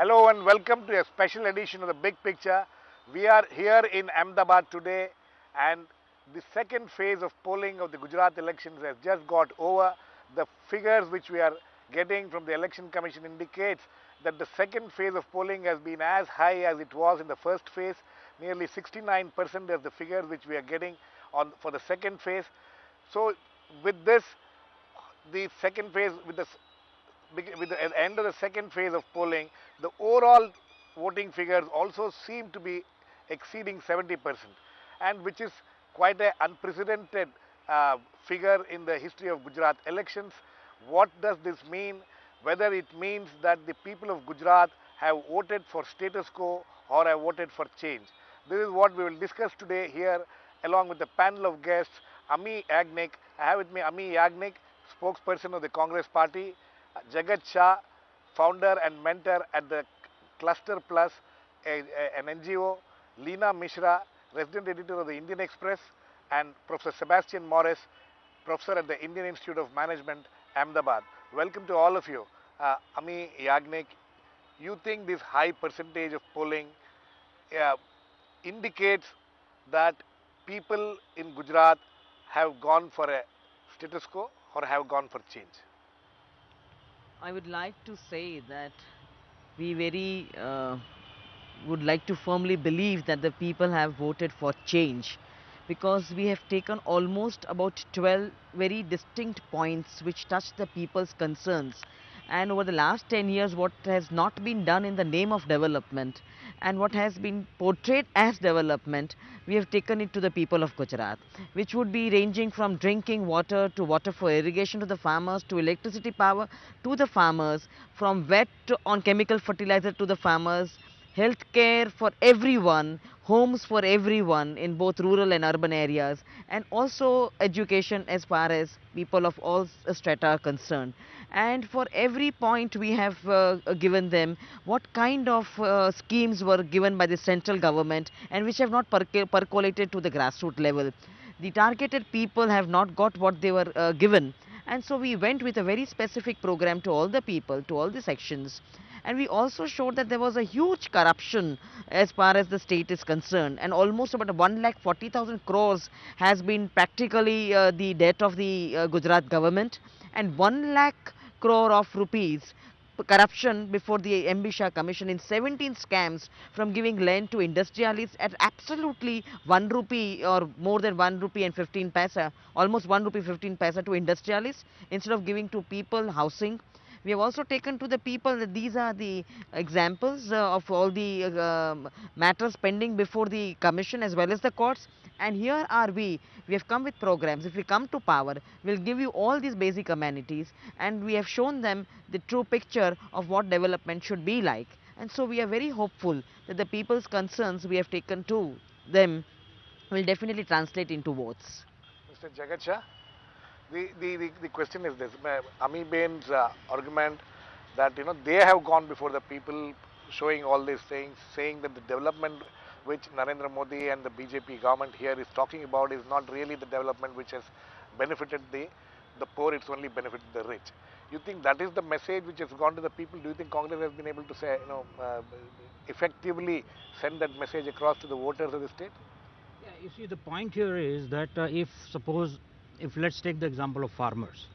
Hello and welcome to a special edition of the Big Picture. We are here in Ahmedabad today, and the second phase of polling of the Gujarat elections has just got over. The figures which we are getting from the Election Commission indicates that the second phase of polling has been as high as it was in the first phase. Nearly 69% is the figures which we are getting on for the second phase. So with this, the second phase with the end of the second phase of polling, the overall voting figures also seem to be exceeding 70%, and which is quite an unprecedented figure in the history of Gujarat elections. What does this mean? Whether it means that the people of Gujarat have voted for status quo or have voted for change. This is what we will discuss today here along with a panel of guests. Ami Yagnik, I have with me Ami Yagnik, spokesperson of the Congress Party, Jagat Shah, founder and mentor at the Cluster Plus, an NGO, Leena Mishra, resident editor of the Indian Express, and Professor Sebastian Morris, professor at the Indian Institute of Management, Ahmedabad. Welcome to all of you. Ami Yagnik, you think this high percentage of polling uh, indicates that people in Gujarat have gone for a status quo or have gone for change? I would like to say that we very would like to firmly believe that the people have voted for change, because we have taken almost about 12 very distinct points which touch the people's concerns, and over the last 10 years what has not been done in the name of development and what has been portrayed as development, we have taken it to the people of Gujarat, which would be ranging from drinking water to water for irrigation to the farmers, to electricity power to the farmers, from wet on chemical fertilizer to the farmers, health care for everyone, homes for everyone in both rural and urban areas, and also education as far as people of all strata are concerned. And for every point we have given them what kind of schemes were given by the central government and which have not percolated to the grassroots level. The targeted people have not got what they were given, and so we went with a very specific program to all the people, to all the sections, and we also showed that there was a huge corruption as far as the state is concerned, and almost about 1,40,000 crores has been practically the debt of the Gujarat government, and 1 lakh crore of rupees corruption before the MB Shah Commission in 17 scams, from giving land to industrialists at absolutely 1 rupee or more than 1 rupee and 15 paisa, almost 1 rupee 15 paisa to industrialists, instead of giving to people housing. We have also taken to the people that these are the examples of all the matters pending before the commission as well as the courts. And here are we. We have come with programs. If we come to power, we'll give you all these basic amenities, and we have shown them the true picture of what development should be like. And so we are very hopeful that the people's concerns we have taken to them will definitely translate into votes. Mr. Jagat Shah? The question is this: Ami Bain's argument that they have gone before the people, showing all these things, saying that the development which Narendra Modi and the BJP government here is talking about is not really the development which has benefited the poor; it's only benefited the rich. You think that is the message which has gone to the people? Do you think Congress has been able to say, effectively send that message across to the voters of the state? Yeah, you see, the point here is that if suppose, if let's take the example of farmers,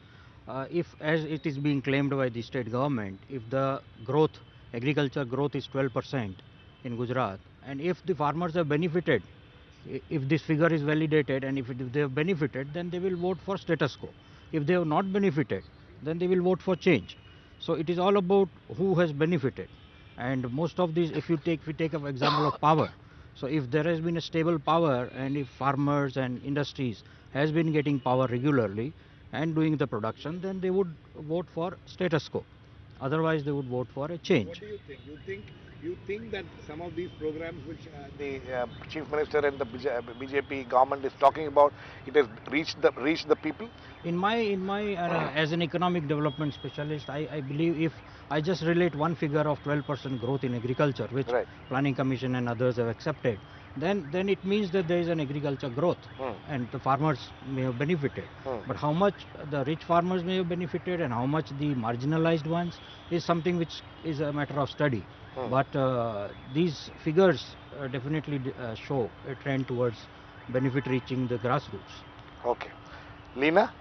if as it is being claimed by the state government, if the growth, agriculture growth is 12% in Gujarat, and if the farmers have benefited, if this figure is validated and if they have benefited, then they will vote for status quo. If they have not benefited, then they will vote for change. So it is all about who has benefited. And most of these, if we take an example of power, so if there has been a stable power and if farmers and industries has been getting power regularly and doing the production, then they would vote for status quo. Otherwise, they would vote for a What change. do you think? You think that some of these programs which the chief minister and the BJP government is talking about, it has reached the people? In my as an economic development specialist, I believe if I just relate one figure of 12% growth in agriculture, which Right. Planning Commission and others have accepted, then it means that there is an agriculture growth, Hmm. and the farmers may have benefited. Hmm. But how much the rich farmers may have benefited and how much the marginalized ones is something which is a matter of study. But these figures definitely show a trend towards benefit reaching the grassroots. Okay. Leena,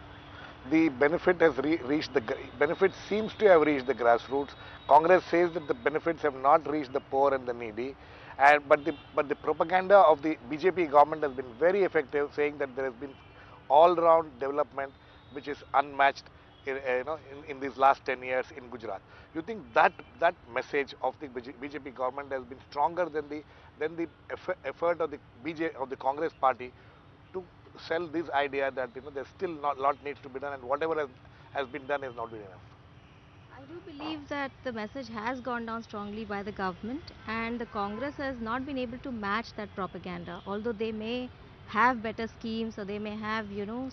the benefit has reached benefit seems to have reached the grassroots. Congress says that the benefits have not reached the poor and the needy, and but the propaganda of the BJP government has been very effective, saying that there has been all-round development which is unmatched in these last 10 years in Gujarat. You think that message of the BJP government has been stronger than the effort of the of the Congress party to sell this idea that there's still not lot needs to be done and whatever has been done is not been enough. I do believe that the message has gone down strongly by the government, and the Congress has not been able to match that propaganda. Although they may have better schemes, or they may have,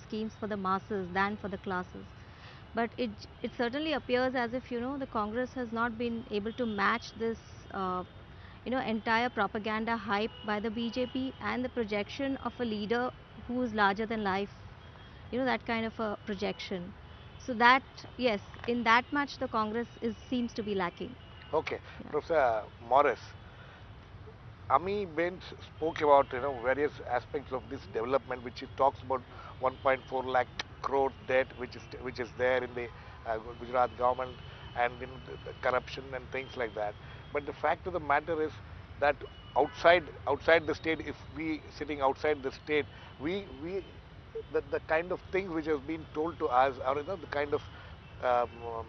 schemes for the masses than for the classes, but it certainly appears as if, the Congress has not been able to match this, entire propaganda hype by the BJP and the projection of a leader who is larger than life, that kind of a projection. So that, yes, in that much the Congress is seems to be lacking. Okay, Yeah. Professor Morris, Ami Bain spoke about various aspects of this development, which he talks about 1.4 lakh crore debt, which is there in the Gujarat government, and the corruption and things like that. But the fact of the matter is that outside the state, if we sitting outside the state, we the kind of things which has been told to us, or the kind of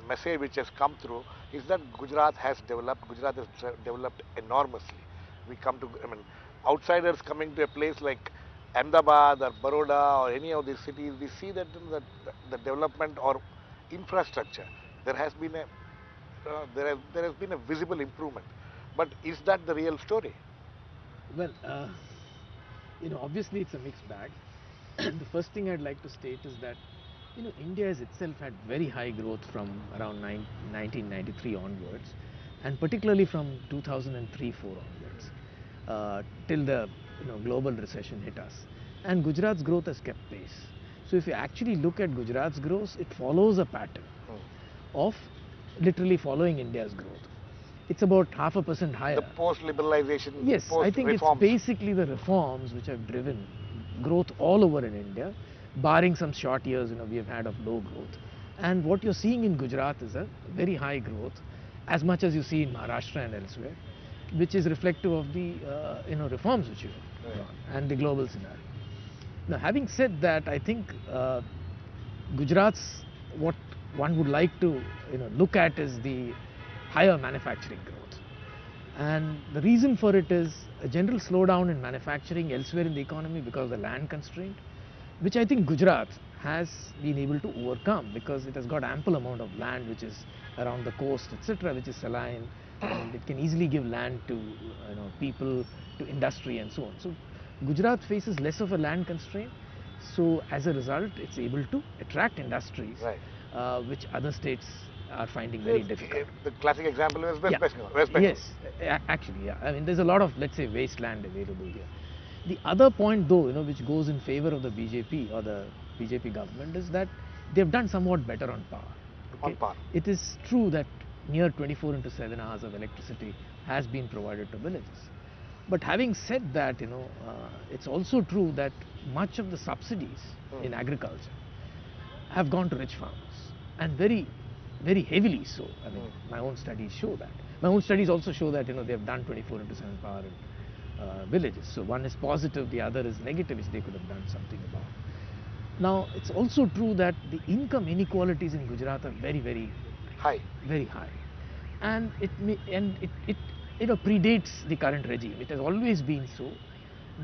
message which has come through is that Gujarat has developed. Gujarat has developed enormously. We come to, I mean, outsiders coming to a place like Ahmedabad or Baroda or any of these cities, we see that the development or infrastructure, there has been a there has been a visible improvement. But is that the real story? Well, obviously it's a mixed bag. The first thing I'd like to state is that, India has itself had very high growth from around 1993 onwards, and particularly from 2003-4 onwards, till the global recession hit us. And Gujarat's growth has kept pace. So if you actually look at Gujarat's growth, it follows a pattern of literally following India's growth. It's about 0.5% higher. The post-liberalization, Yes, I think it's post-reforms. basically the reforms which have driven growth all over in India, barring some short years we have had of low growth. And what you're seeing in Gujarat is a very high growth, as much as you see in Maharashtra and elsewhere, which is reflective of the reforms which you have done and the global scenario. Now, having said that, I think Gujarat's, what one would like to look at is the higher manufacturing growth. And the reason for it is a general slowdown in manufacturing elsewhere in the economy because of the land constraint, which I think Gujarat has been able to overcome because it has got ample amount of land which is around the coast, etc., which is saline, and it can easily give land to people, to industry and so on. So Gujarat faces less of a land constraint, so as a result it's able to attract industries, Right. which other states are finding very difficult. The classic example is Yeah. West Bengal. Yes, actually, yeah. I mean, there's a lot of, let's say, wasteland available here. The other point, though, which goes in favor of the BJP or the BJP government is that they've done somewhat better on power. On power. It is true that near 24 into 7 hours of electricity has been provided to villages. But having said that, it's also true that much of the subsidies in agriculture have gone to rich farmers, and very, very heavily so. I mean, my own studies show that. My own studies also show that they have done 24 into 7 power in villages. So one is positive, the other is negative, which they could have done something about. Now, it's also true that the income inequalities in Gujarat are very, very High. very high, and it predates the current regime. It has always been so,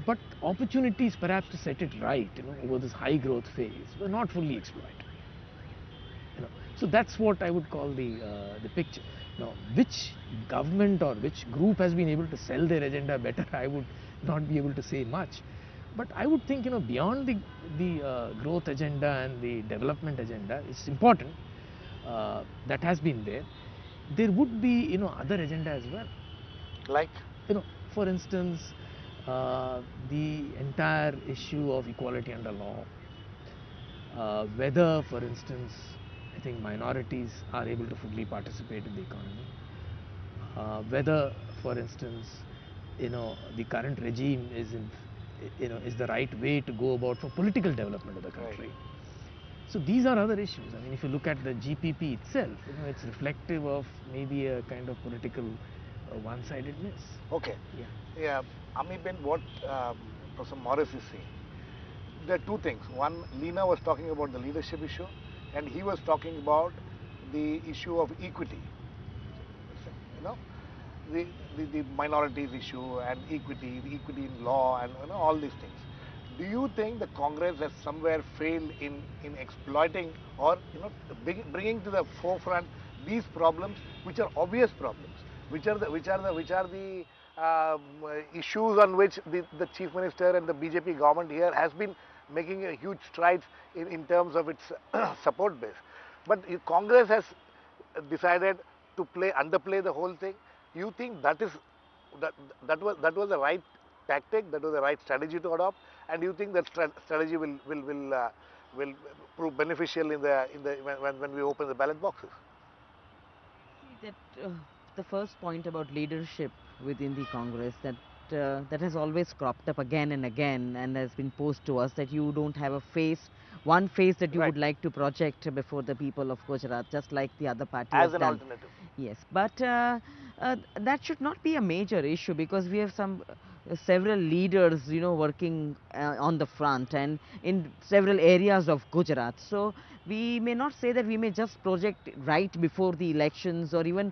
but opportunities perhaps to set it right over this high growth phase were not fully exploited. So that's what I would call the picture. Now, which government or which group has been able to sell their agenda better, I would not be able to say much. But I would think beyond the growth agenda and the development agenda, it's important, that has been there. There would be other agenda as well. Like? For instance, the entire issue of equality under law, whether, for instance, I think minorities are able to fully participate in the economy, whether, for instance, the current regime is the right way to go about for political development of the country. Right. So these are other issues. I mean, if you look at the GPP itself, it's reflective of maybe a kind of political one-sidedness. Okay. Yeah. Yeah, Amiben, what Professor Morris is saying, there are two things. One, Lena was talking about the leadership issue, and he was talking about the issue of equity. You know, the minorities issue and equity, the equity in law, and all these things. Do you think the Congress has somewhere failed in exploiting or bringing to the forefront these problems, which are obvious problems, which are the issues on which the chief minister and the BJP government here has been making a huge strides in terms of its support base, but Congress has decided to underplay the whole thing. You think that that was the right tactic, that was the right strategy to adopt, and you think that strategy will prove beneficial when we open the ballot boxes? See that the first point about leadership within the Congress, that has always cropped up again and again and has been posed to us, that you don't have a face, one face that you Right. would like to project before the people of Gujarat, just like the other party As has an done. alternative. Yes, but that should not be a major issue, because we have several leaders, working on the front and in several areas of Gujarat. So we may not say that we may just project right before the elections, or even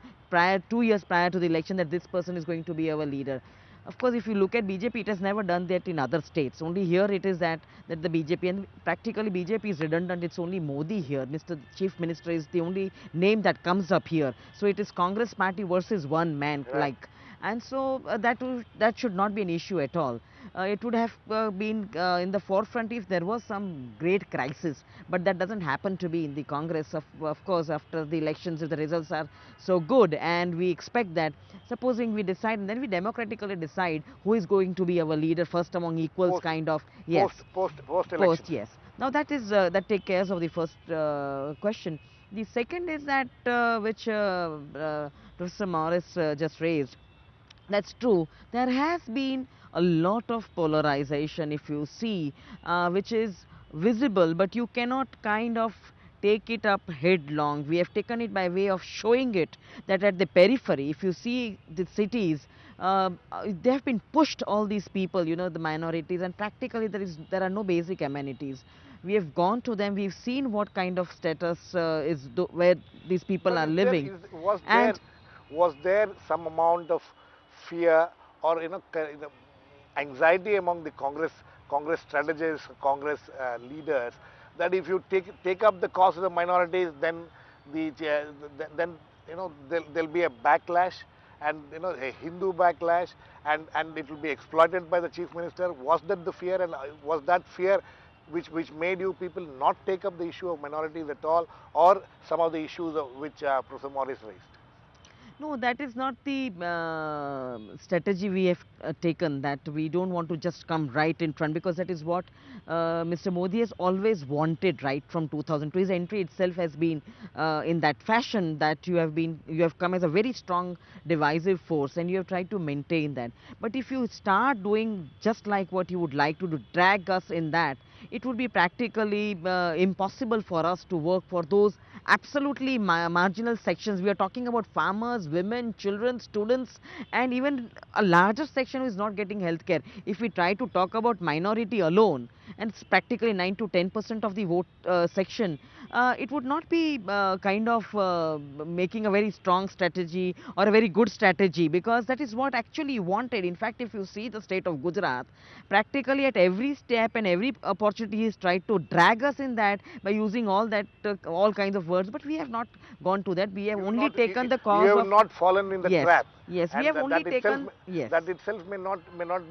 2 years prior to the election, that this person is going to be our leader. Of course, if you look at BJP, it has never done that in other states. Only here it is that the BJP, and practically BJP is redundant. It's only Modi here. Mr. Chief Minister is the only name that comes up here. So it is Congress party versus one man, Right. like. And so that should not be an issue at all. It would have been in the forefront if there was some great crisis, but that doesn't happen to be in the Congress. Of course, after the elections, if the results are so good, and we expect that, supposing we decide, and then we democratically decide who is going to be our leader, first among equals, Post kind of. Yes. post elections. Yes. Now that take care of the first question. The second is that which Professor Morris just raised. That's true. There has been a lot of polarization, if you see, which is visible, but you cannot kind of take it up headlong. We have taken it by way of showing it, that at the periphery, if you see the cities, they have been pushed, all these people, the minorities, and practically there are no basic amenities. We have gone to them, we've seen what kind of status where these people But are living. there And was there some amount of fear or anxiety among the Congress strategists, Congress leaders, that if you take up the cause of the minorities, then then there'll be a backlash, and a Hindu backlash, and it will be exploited by the chief minister. Was that the fear, and was that fear which made you people not take up the issue of minorities at all, or some of the issues of which Professor Morris raised? no, that is not the strategy we have taken, that we don't want to just come right in front, because that is what Mr. Modi has always wanted right from 2002. His entry itself has been in that fashion, that you have come as a very strong divisive force, and you have tried to maintain that. But if you start doing just like what you would like to do, drag us in that, it would be practically impossible for us to work for those absolutely marginal sections. We are talking about farmers, women, children, students, and even a larger section who is not getting health care. If we try to talk about minority alone, and it's practically 9 to 10% of the vote section, it would not be kind of making a very strong strategy or a very good strategy, because that is what actually wanted. In fact, if you see the state of Gujarat, practically at every step and every opportunity he's tried to drag us in that by using all kinds of words, but we have not gone to that. We have only taken the You cause have of. not fallen in the Yes, trap, yes, we and have only taken. Yes. that itself may not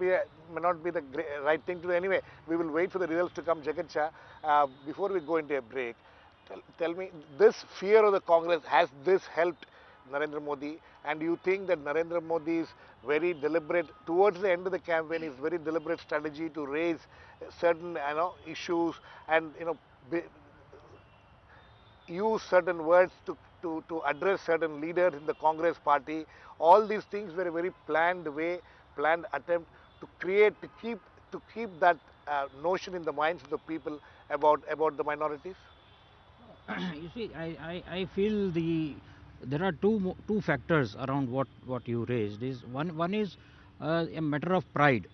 be the right thing to do. Anyway, we will wait for the results to come. Jagat Shah, before we go into a break, tell me, this fear of the Congress, has this helped Narendra Modi? And you think that Narendra Modi's very deliberate, towards the end of the campaign, his very deliberate strategy to raise certain issues, and use certain words to address certain leaders in the Congress party. All these things were a very planned way, planned attempt to create, to keep that notion in the minds of the people about the minorities. You see, I feel there are two factors around what you raised. Is one is a matter of pride.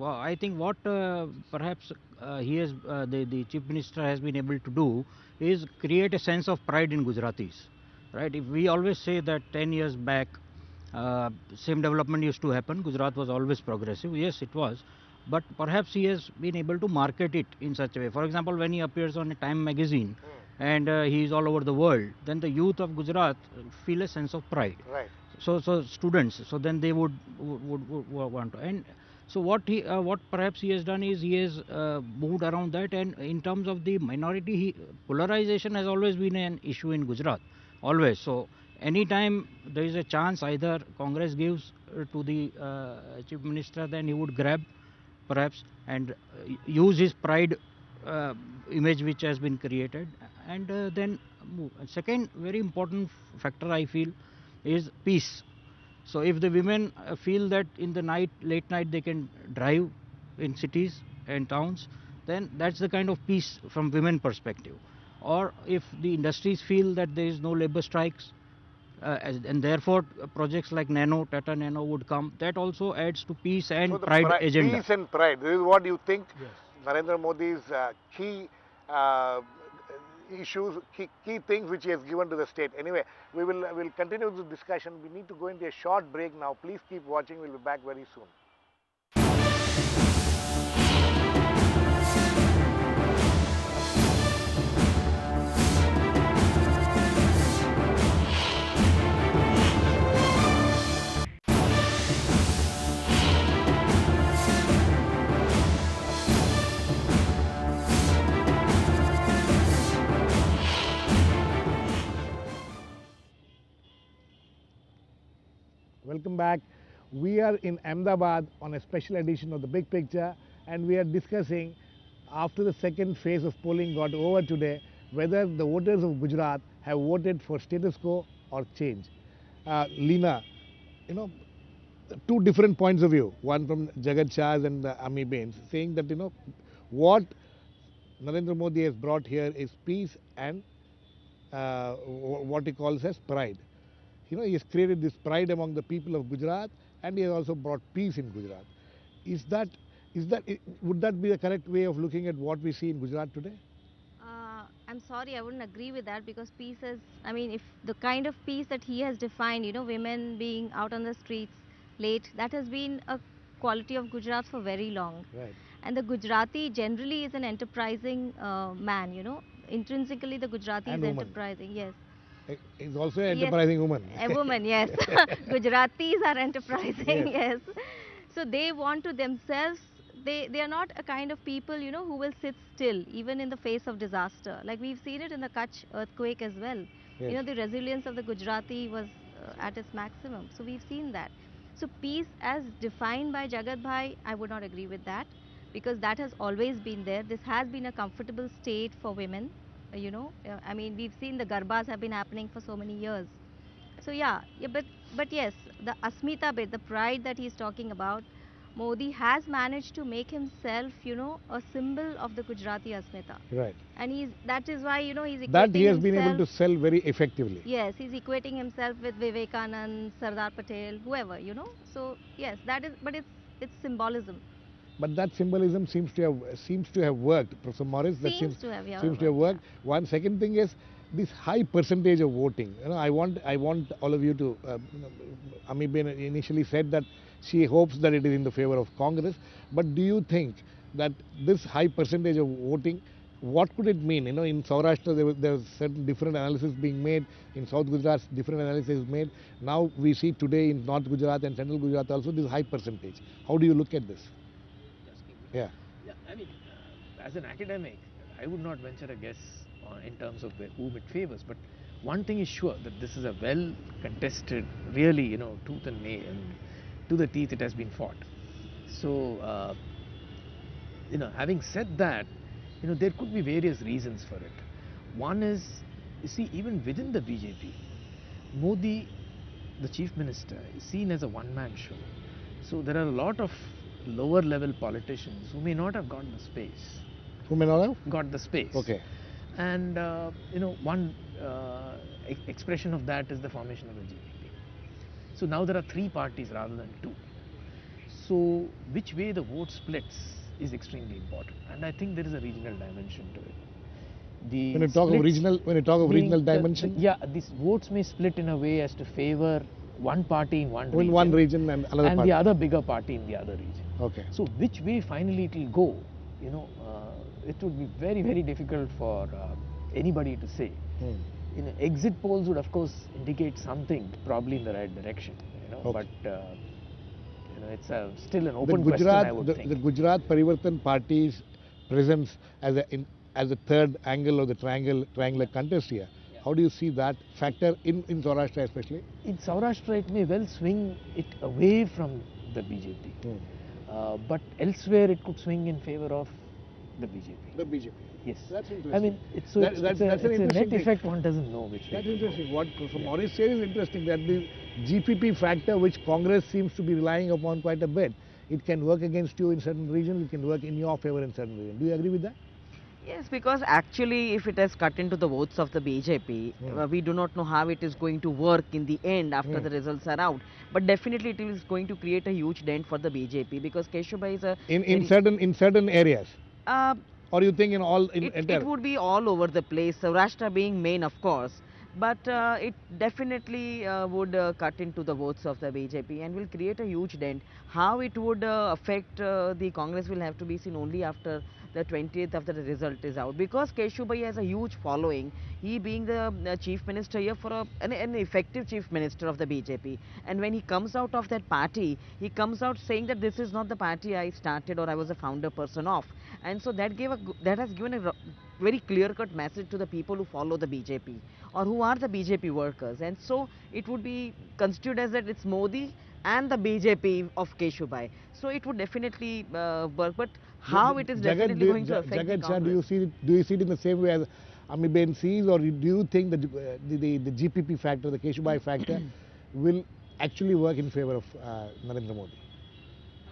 I think what perhaps the chief minister has been able to do is create a sense of pride in Gujaratis, right? If we always say that 10 years back, same development used to happen, Gujarat was always progressive. Yes, it was, but perhaps he has been able to market it in such a way. For example, when he appears on a Time magazine and he is all over the world, then the youth of Gujarat feel a sense of pride. Right. So students, so then they would want to. And so what perhaps he has done is he has moved around that. And in terms of the minority, polarization has always been an issue in Gujarat, always. So anytime there is a chance, either Congress gives to the chief minister, then he would grab perhaps and use his pride image which has been created, and then move. Second very important factor I feel is peace. So if the women feel that in the late night they can drive in cities and towns, then that's the kind of peace from women perspective. Or if the industries feel that there is no labor strikes, and therefore projects like Tata Nano would come, that also adds to peace and So the pride agenda. peace and pride. This is what you think. Yes. Narendra Modi's key issues, key things which he has given to the state. Anyway, we'll continue this discussion. We need to go into a short break now. Please keep watching. We'll be back very soon. Welcome back. We are in Ahmedabad on a special edition of The Big Picture, and we are discussing, after the second phase of polling got over today, whether the voters of Gujarat have voted for status quo or change. Leena, two different points of view, one from Jagat Shah's and Ami Bains, saying that, what Narendra Modi has brought here is peace and what he calls as pride. He has created this pride among the people of Gujarat, and he has also brought peace in Gujarat. Would that be the correct way of looking at what we see in Gujarat today? I'm sorry, I wouldn't agree with that, because peace is, I mean, if the kind of peace that he has defined, women being out on the streets late, that has been a quality of Gujarat for very long. Right. And the Gujarati generally is an enterprising man, Intrinsically, the Gujarati And is woman. enterprising, yes. He's also an enterprising woman. A woman, yes. Gujaratis are enterprising, yes. So they want to themselves, they are not a kind of people, who will sit still even in the face of disaster. Like we've seen it in the Kutch earthquake as well. Yes. The resilience of the Gujarati was at its maximum. So we've seen that. So peace as defined by Jagat Bhai, I would not agree with that, because that has always been there. This has been a comfortable state for women. I mean, we've seen the garbas have been happening for so many years. So but yes, the Asmita bit, the pride that he's talking about, Modi has managed to make himself, a symbol of the Gujarati Asmita. Right. And that is why, he's equating That he has been himself- able to sell very effectively. Yes, he's equating himself with Vivekanand, Sardar Patel, whoever, So yes, that is, but it's symbolism. But that symbolism seems to have worked, Professor Morris. That Seems to have, yeah, seems to have worked. One second thing is this high percentage of voting. I want all of you to. Ami Ben initially said that she hopes that it is in the favor of Congress. But do you think that this high percentage of voting, what could it mean? In Saurashtra there was certain different analysis being made. In South Gujarat, different analysis is made. Now we see today in North Gujarat and Central Gujarat also this high percentage. How do you look at this? Yeah. Yeah, I mean, as an academic, I would not venture a guess in terms of whom it favors. But one thing is sure, that this is a well contested, really, tooth and nail, and to the teeth it has been fought. So, having said that, there could be various reasons for it. One is you see, even within the BJP, Modi, the chief minister, is seen as a one-man show. So there are a lot of lower level politicians who may not have got the space. Who may not have? Got the space. Okay. And one expression of that is the formation of the GPP. So now there are three parties rather than two. So which way the vote splits is extremely important, and I think there is a regional dimension to it. The When you talk of regional dimension, these votes may split in a way as to favor one party in one in one region and another and party. the other bigger party in the other region. Okay. So which way finally it will go, it would be very, very difficult for anybody to say. Exit polls would of course indicate something probably in the right direction, Okay. but it's still an open question, I would think. The Gujarat Parivartan Party's presence as a third angle of the triangular contest here. How do you see that factor in Saurashtra especially? In Saurashtra, it may well swing it away from the BJP, but elsewhere it could swing in favor of the BJP. The BJP. Yes. That's interesting. I mean, it's That's a an interesting net thing. effect. One doesn't know which way. That's it will go. interesting. What Maurice says is interesting, that the GPP factor, which Congress seems to be relying upon quite a bit, it can work against you in certain regions, it can work in your favor in certain regions. Do you agree with that? Yes, because actually if it has cut into the votes of the BJP, we do not know how it is going to work in the end after the results are out. But definitely it is going to create a huge dent for the BJP, because Keshubhai is a In certain areas. uh, Or you think in all it would be all over the place, Saurashtra being main of course, but it definitely would cut into the votes of the BJP and will create a huge dent. How it would affect the Congress will have to be seen only after the 20th after the result is out, because Keshubhai has a huge following, he being the chief minister here for an effective chief minister of the BJP, and when he comes out of that party, he comes out saying that this is not the party I started or I was a founder person of, and so that has given a very clear-cut message to the people who follow the BJP or who are the BJP workers, and so it would be constituted as that it's Modi and the BJP of Keshubhai. So it would definitely work, but how it is definitely going to affect the Jagat Shah, Congress. do you see it in the same way as Amiben sees, or do you think that the GPP factor, the Keshubhai factor, will actually work in favor of Narendra Modi?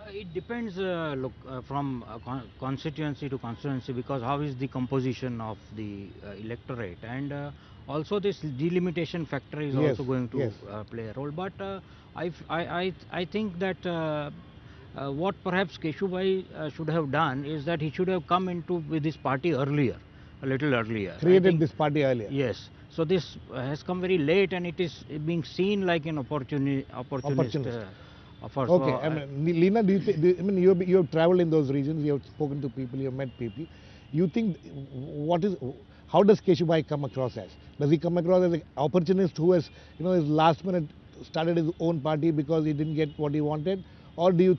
It depends from constituency to constituency, because how is the composition of the electorate, and also this delimitation factor is Yes, also going to yes. play a role. But I think that what perhaps Keshubhai should have done is that he should have come into with this party earlier, a little earlier. I Created think- this party earlier. Yes. So this has come very late, and it is being seen like an opportunist. Offer. Okay, So, I mean, Leena, you have traveled in those regions, you have spoken to people, you have met people. You think how does Keshubhai come across as? Does he come across as an opportunist who has, his last minute started his own party because he didn't get what he wanted, or is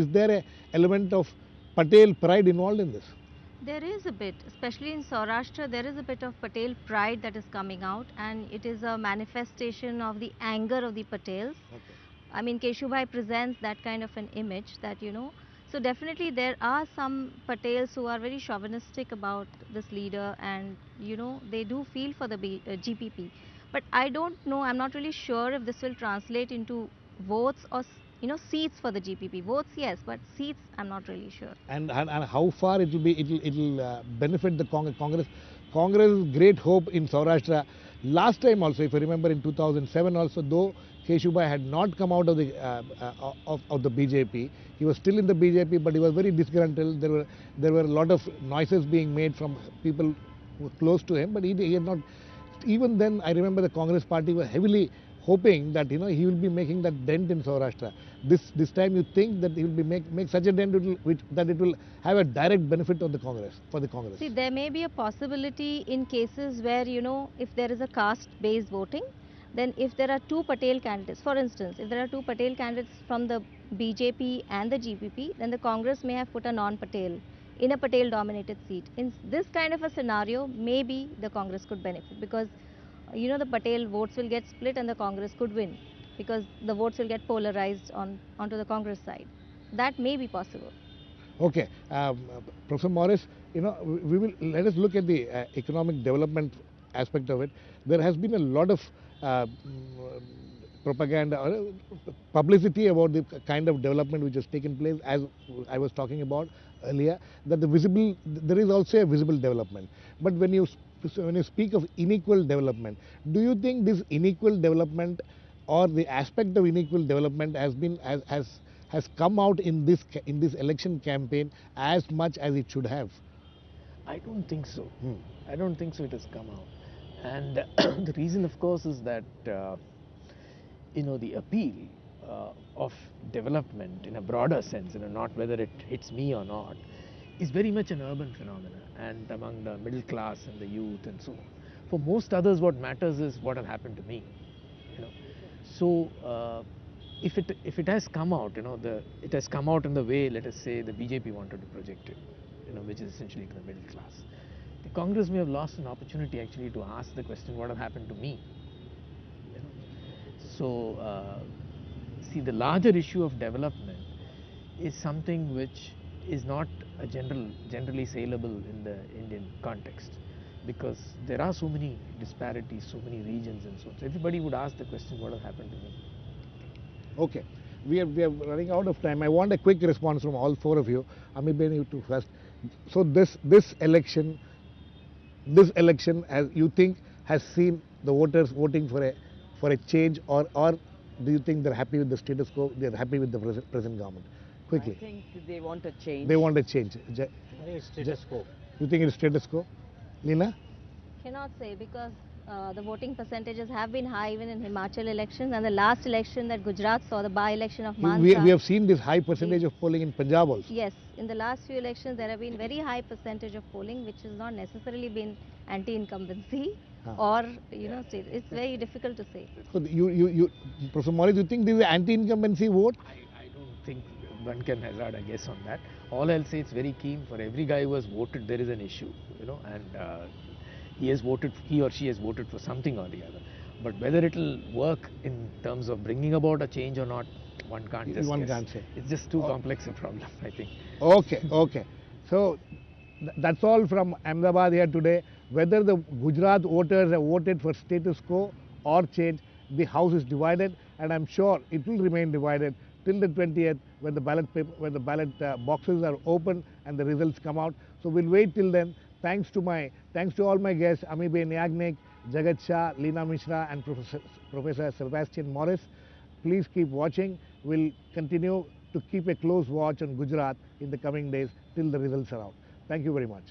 there a element of Patel pride involved in this? There is a bit, especially in Saurashtra, there is a bit of Patel pride that is coming out, and it is a manifestation of the anger of the Patels. Okay. I mean, Keshubhai presents that kind of an image that, so definitely there are some Patels who are very chauvinistic about this leader, and, they do feel for the GPP. But I don't know, I'm not really sure if this will translate into votes or, seats for the GPP. Votes, yes, but seats, I'm not really sure. And how far it will benefit the Congress. Congress' great hope in Saurashtra. Last time also, if you remember, in 2007 also, though Keshubhai had not come out of the BJP, he was still in the BJP, but he was very disgruntled. There were a lot of noises being made from people who were close to him, but he had not. Even then, I remember the Congress party was heavily hoping that he will be making that dent in Saurashtra. This time, you think that he will be make such a dent that it will have a direct benefit on the Congress for the Congress. See, there may be a possibility in cases where, if there is a caste-based voting, then if there are two Patel candidates, for instance, if there are two Patel candidates from the BJP and the GPP, then the Congress may have put a non-Patel in a Patel-dominated seat. In this kind of a scenario, maybe the Congress could benefit, because, the Patel votes will get split and the Congress could win, because the votes will get polarized onto the Congress side. That may be possible. Okay, Professor Morris, we will let us look at the economic development aspect of it. There has been a lot of propaganda or publicity about the kind of development which has taken place, as I was talking about earlier, that there is also a visible development. But when you speak of unequal development, do you think this unequal development or the aspect of unequal development has come out in this election campaign as much as it should have? I don't think so. Hmm. I don't think so it has come out. And the reason, of course, is that, the appeal of development in a broader sense, not whether it hits me or not, is very much an urban phenomenon and among the middle class and the youth and so on. For most others, what matters is what has happened to me. So, if it has come out, it has come out in the way, let us say, the BJP wanted to project it, which is essentially to the middle class. The Congress may have lost an opportunity actually to ask the question, what have happened to me? So, see, the larger issue of development is something which is not generally saleable in the Indian context, because there are so many disparities, so many regions and so on. So everybody would ask the question, what has happened to me? Okay, we are running out of time. I want a quick response from all four of you. Amiben, you two first. So this election, as you think, has seen the voters voting for a change, or do you think they're happy with the status quo? They're happy with the present government? Quickly. I think they want a change. They want a change. Status quo. You think it's status quo? Leena? Cannot say, because the voting percentages have been high even in Himachal elections, and the last election that Gujarat saw, the by-election of Mansa. We have seen this high percentage of polling in Punjab also. Yes, in the last few elections there have been very high percentage of polling, which has not necessarily been anti-incumbency or it's very difficult to say. So Professor Morris, you think this is an anti-incumbency vote? I don't think one can hazard a guess on that. All I'll say, it's very keen. For every guy who has voted, there is an issue, and he or she has voted for something or the other. But whether it will work in terms of bringing about a change or not, one can't just One guess. can't say. It's just too complex a problem, I think. Okay. So that's all from Ahmedabad here today. Whether the Gujarat voters have voted for status quo or change, the house is divided, and I'm sure it will remain divided till the 20th, when the ballot boxes are open and the results come out. So we'll wait till then. Thanks to all my guests, Amiben Yagnik, Jagat Shah, Leena Mishra, and Professor Sebastian Morris. Please keep watching. We'll continue to keep a close watch on Gujarat in the coming days till the results are out. Thank you very much.